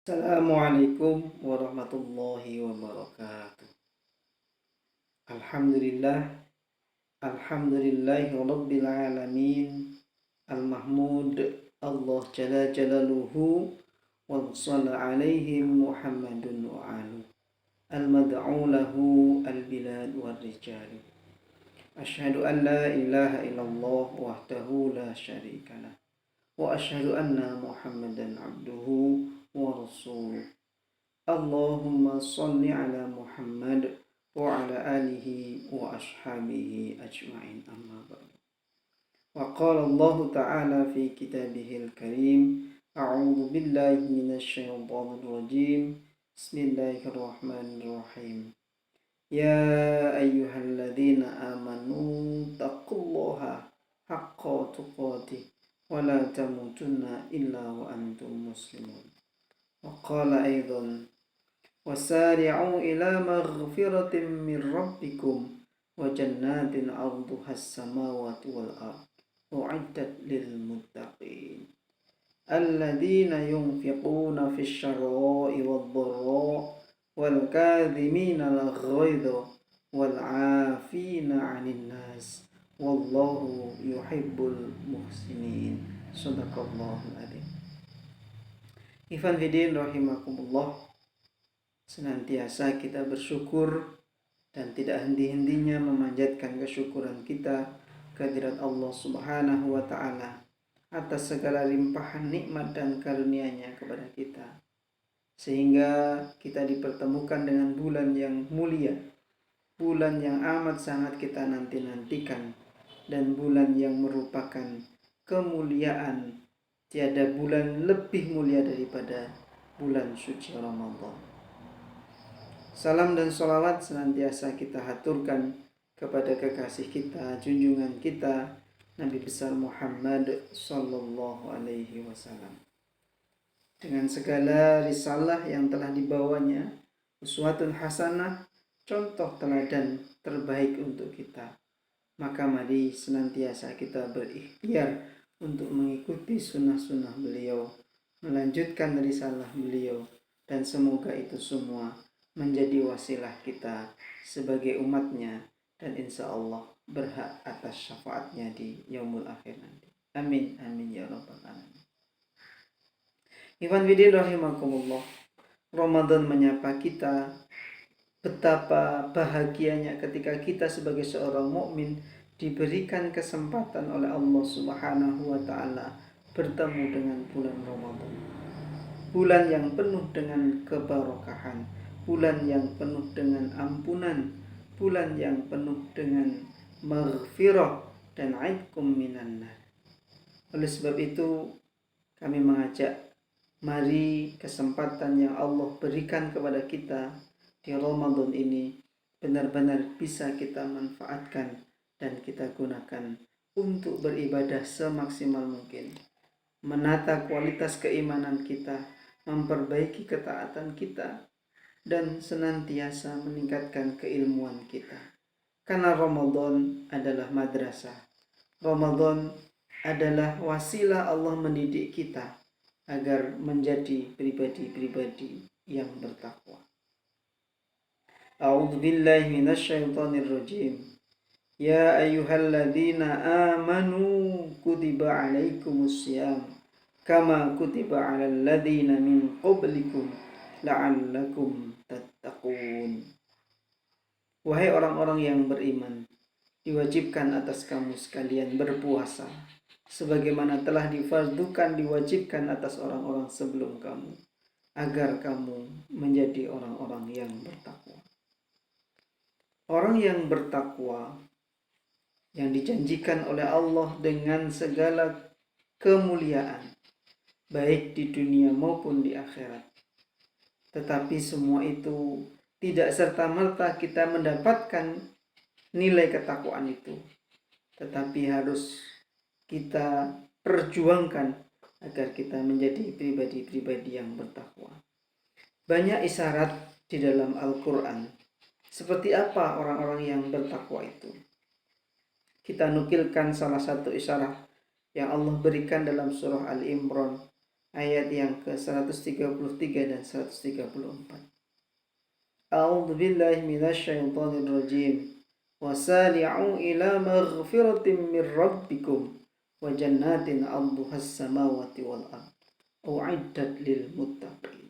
Assalamualaikum warahmatullahi wabarakatuh. Alhamdulillah, alhamdulillahi rabbil alamin. Al-Mahmud Allah jalla jalaluhu wa shalla alaihim Muhammadun wa alu. Al-mad'u lahu al-bilad wal rijal. Asyhadu an la ilaha illallah wahdahu la syarika lah. Wa asyhadu anna Muhammadan abduhu wa rasuluh. Allahumma salli ala Muhammad wa ala alihi wa ashabihi ajma'in, amma ba'du. Wa qala Allah ta'ala fi kitabihil karim, a'udzu billahi minasy syaithanir rajim. Bismillahirrahmanirrahim. Ya ayyuhalladzina amanu taqullaha haqqa tuqatih wa la tamutunna illa wa antum muslimun. Wa qala aidan wasari'u ila maghfiratin min rabbikum wa jannatin 'arduha as-samawati wal ard u'iddat lil muttaqin alladzina yunfiquna fis syarra'i wad dharra wal kadhimina al ghaidha wal 'afina 'anil nas wallahu yuhibbul muhsinin. Shadaqallahul adzim. Ikhwan fillah rahimakumullah, senantiasa kita bersyukur dan tidak henti-hentinya memanjatkan kesyukuran kita kehadirat Allah Subhanahu wa taala atas segala limpahan nikmat dan karunia-Nya kepada kita, sehingga kita dipertemukan dengan bulan yang mulia, bulan yang amat sangat kita nanti-nantikan, dan bulan yang merupakan kemuliaan. Tiada bulan lebih mulia daripada bulan suci Ramadan. Salam dan sholawat senantiasa kita haturkan kepada kekasih kita, junjungan kita, Nabi besar Muhammad sallallahu alaihi wasallam. Dengan segala risalah yang telah dibawanya, uswatun hasanah, contoh teladan terbaik untuk kita. Maka mari senantiasa kita berikhtiar untuk mengikuti sunnah-sunnah beliau, melanjutkan risalah beliau, dan semoga itu semua menjadi wasilah kita sebagai umatnya, dan insya Allah berhak atas syafaatnya di yaumul akhir nanti. Amin, amin ya rabbal alamin. Ikhwan fillah rahimakumullah, Ramadan menyapa kita. Betapa bahagianya ketika kita sebagai seorang mukmin diberikan kesempatan oleh Allah Subhanahu wa taala bertemu dengan bulan Ramadan. Bulan yang penuh dengan keberkahan, bulan yang penuh dengan ampunan, bulan yang penuh dengan maghfirah dan aidkum minan nar. Oleh sebab itu kami mengajak, mari kesempatan yang Allah berikan kepada kita di Ramadan ini benar-benar bisa kita manfaatkan dan kita gunakan untuk beribadah semaksimal mungkin, menata kualitas keimanan kita, memperbaiki ketaatan kita, dan senantiasa meningkatkan keilmuan kita. Karena Ramadan adalah madrasah. Ramadan adalah wasilah Allah mendidik kita agar menjadi pribadi-pribadi yang bertakwa. A'udzu billahi minasy syaithanir rajim. Ya ayyuhalladzina amanu kutiba alaikumussyam kama kutiba alal ladzina min qablikum la'allakum tattaqun. Wahai orang-orang yang beriman, diwajibkan atas kamu sekalian berpuasa sebagaimana telah diwajibkan atas orang-orang sebelum kamu, agar kamu menjadi orang-orang yang bertakwa. Orang yang bertakwa yang dijanjikan oleh Allah dengan segala kemuliaan, baik di dunia maupun di akhirat. Tetapi semua itu tidak serta-merta kita mendapatkan nilai ketakwaan itu, tetapi harus kita perjuangkan agar kita menjadi pribadi-pribadi yang bertakwa. Banyak isyarat di dalam Al-Quran. Seperti apa orang-orang yang bertakwa itu? Kita nukilkan salah satu isyarat yang Allah berikan dalam surah Al-Imran ayat yang ke-133 dan 134. A'udzu billahi minasyaitonir rajim. Wasari'u ila maghfiratin min rabbikum wa jannatin 'arduhas samawati wal ard. U'iddat lil muttaqin.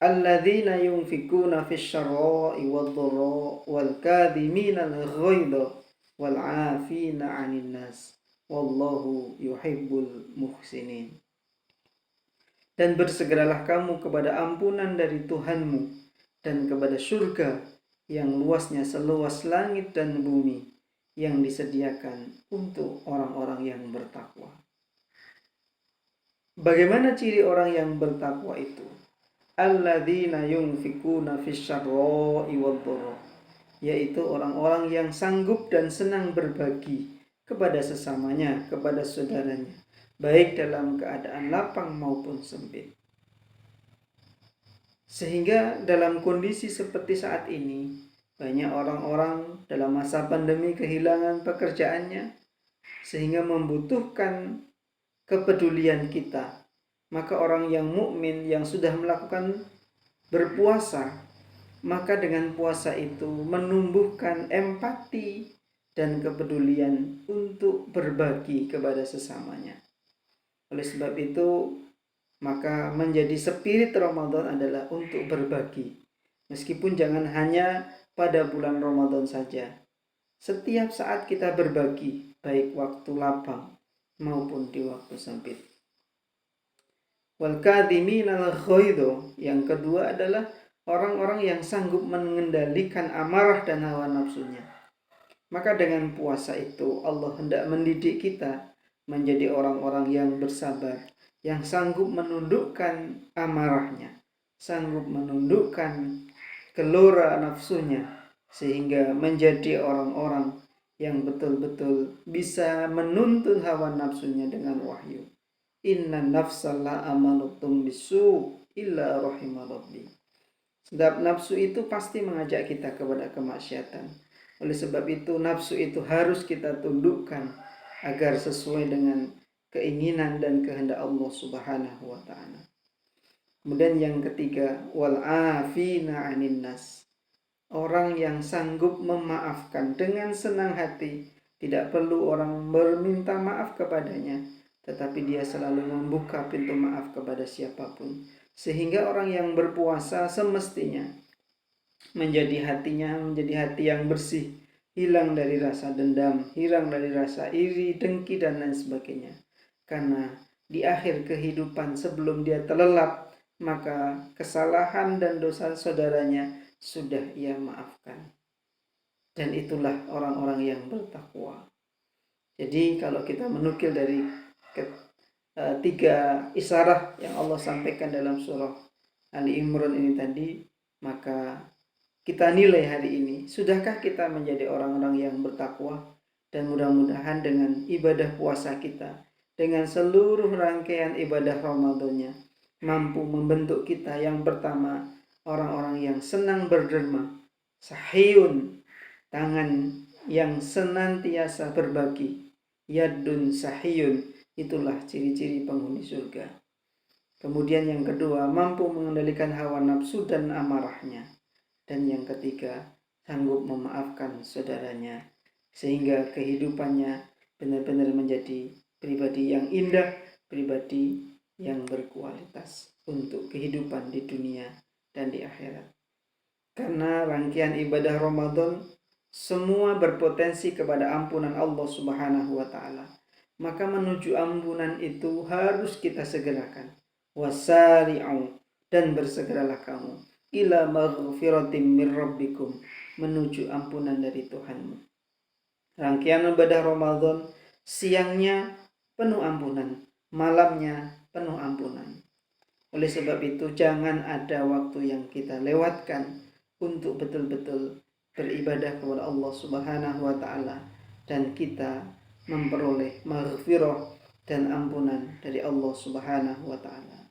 Alladzina yunfikuna fis syarra'i wad dharra'i wal kadhimina al ghaidha wal 'afina 'anil nas. Wallahu yuhibbul muhsinin. Dan bersegeralah kamu kepada ampunan dari Tuhanmu dan kepada surga yang luasnya seluas langit dan bumi yang disediakan untuk orang-orang yang bertakwa. Bagaimana ciri orang yang bertakwa itu? Alladzina yunfikuna fis syarra'i wad dharra, yaitu orang-orang yang sanggup dan senang berbagi kepada sesamanya, kepada saudaranya, baik dalam keadaan lapang maupun sempit. Sehingga dalam kondisi seperti saat ini, banyak orang-orang dalam masa pandemi kehilangan pekerjaannya, sehingga membutuhkan kepedulian kita. Maka orang yang mukmin yang sudah melakukan berpuasa, maka dengan puasa itu menumbuhkan empati dan kepedulian untuk berbagi kepada sesamanya. Oleh sebab itu, maka menjadi spirit Ramadan adalah untuk berbagi. Meskipun jangan hanya pada bulan Ramadan saja. Setiap saat kita berbagi, baik waktu lapang maupun di waktu sempit. Wal kadhiminal ghaidha, yang kedua adalah orang-orang yang sanggup mengendalikan amarah dan hawa nafsunya. Maka dengan puasa itu Allah hendak mendidik kita menjadi orang-orang yang bersabar, yang sanggup menundukkan amarahnya, sanggup menundukkan gelora nafsunya, sehingga menjadi orang-orang yang betul-betul bisa menuntun hawa nafsunya dengan wahyu. Inna nafsa la amalutum bisu illa rahimah rabbi. Sebab nafsu itu pasti mengajak kita kepada kemaksiatan. Oleh sebab itu nafsu itu harus kita tundukkan agar sesuai dengan keinginan dan kehendak Allah Subhanahu wa taala. Kemudian yang ketiga, wal afina 'anin nas. Orang yang sanggup memaafkan dengan senang hati, tidak perlu orang meminta maaf kepadanya, tetapi dia selalu membuka pintu maaf kepada siapapun. Sehingga orang yang berpuasa semestinya menjadi hati yang bersih, hilang dari rasa dendam, hilang dari rasa iri, dengki, dan lain sebagainya. Karena di akhir kehidupan sebelum dia terlelap, maka kesalahan dan dosa saudaranya sudah ia maafkan. Dan itulah orang-orang yang bertakwa. Jadi kalau kita menukil dari tiga isyarat yang Allah sampaikan dalam surah Ali Imran ini tadi, maka kita nilai hari ini, sudahkah kita menjadi orang-orang yang bertakwa? Dan mudah-mudahan dengan ibadah puasa kita, dengan seluruh rangkaian ibadah Ramadannya, mampu membentuk kita yang pertama, orang-orang yang senang berderma, sahiyun, tangan yang senantiasa berbagi, yadun sahiyun, itulah ciri-ciri penghuni surga. Kemudian yang kedua, mampu mengendalikan hawa nafsu dan amarahnya. Dan yang ketiga, sanggup memaafkan saudaranya, sehingga kehidupannya benar-benar menjadi pribadi yang indah, pribadi yang berkualitas untuk kehidupan di dunia dan di akhirat. Karena rangkaian ibadah Ramadan semua berpotensi kepada ampunan Allah Subhanahu wa taala. Maka menuju ampunan itu harus kita segerakan. Wasari'u, dan bersegeralah kamu ila maghfiratin min rabbikum, menuju ampunan dari Tuhanmu. Rangkaian ibadah Ramadan, siangnya penuh ampunan, malamnya penuh ampunan. Oleh sebab itu jangan ada waktu yang kita lewatkan untuk betul-betul beribadah kepada Allah Subhanahu wa taala dan kita memperoleh maghfirah dan ampunan dari Allah Subhanahu wa taala.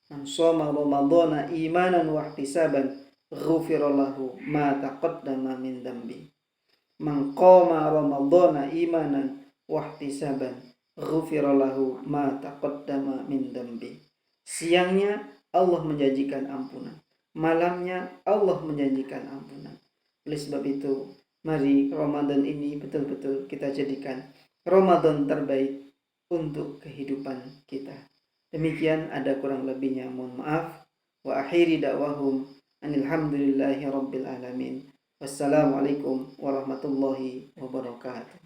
Man shoma Ramadhana imanan wa ihtisaban ghufira lahu ma taqaddama min dhanbi. Man qama Ramadhana imanan wa ihtisaban ghufira lahu ma taqaddama min dambi. Siangnya Allah menjanjikan ampunan, malamnya Allah menjanjikan ampunan. Oleh sebab itu, mari Ramadan ini betul-betul kita jadikan Ramadan terbaik untuk kehidupan kita. Demikian, ada kurang lebihnya mohon maaf. Wa akhiri da'wahum alhamdulillahi rabbil alamin. Wassalamualaikum warahmatullahi wabarakatuh.